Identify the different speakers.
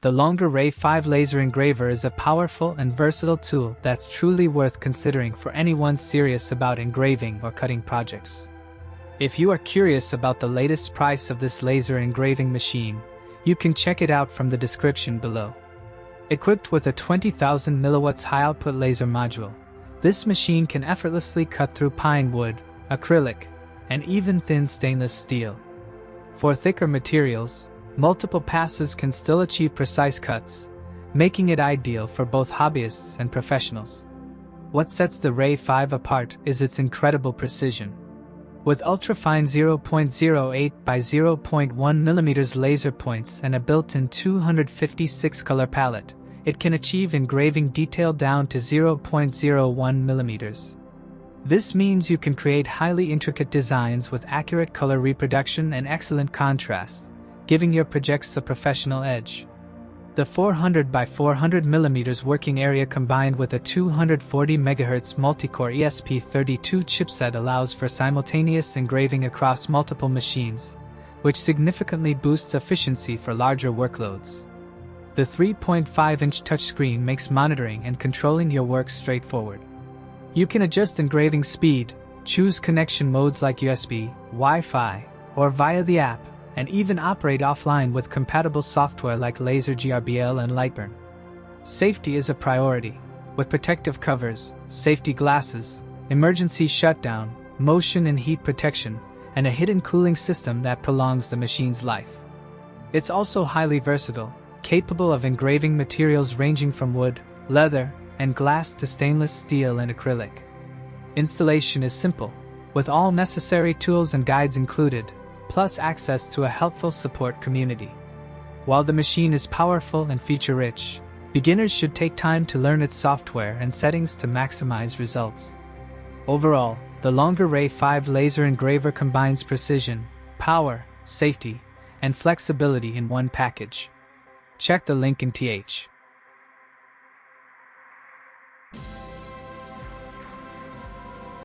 Speaker 1: The LONGER RAY5 Laser Engraver is a powerful and versatile tool that's truly worth considering for anyone serious about engraving or cutting projects. If you are curious about the latest price of this laser engraving machine, you can check it out from the description below. Equipped with a 20,000 mW high-output laser module, this machine can effortlessly cut through pine wood, acrylic, and even thin stainless steel. For thicker materials, multiple passes can still achieve precise cuts, making it ideal for both hobbyists and professionals. What sets the Ray5 apart is its incredible precision. With ultra-fine 0.08 by 0.1 mm laser points and a built-in 256 color palette, it can achieve engraving detail down to 0.01 mm. This means you can create highly intricate designs with accurate color reproduction and excellent contrast, giving your projects a professional edge. The 400 by 400 mm working area combined with a 240 MHz multi-core ESP32 chipset allows for simultaneous engraving across multiple machines, which significantly boosts efficiency for larger workloads. The 3.5-inch touchscreen makes monitoring and controlling your work straightforward. You can adjust engraving speed, choose connection modes like USB, Wi-Fi, or via the app, and even operate offline with compatible software like LaserGRBL and LightBurn. Safety is a priority, with protective covers, safety glasses, emergency shutdown, motion and heat protection, and a hidden cooling system that prolongs the machine's life. It's also highly versatile, capable of engraving materials ranging from wood, leather, and glass to stainless steel and acrylic. Installation is simple, with all necessary tools and guides included, plus access to a helpful support community. While the machine is powerful and feature-rich, beginners should take time to learn its software and settings to maximize results. Overall, the LONGER RAY5 Laser Engraver combines precision, power, safety, and flexibility in one package. Check the link in th.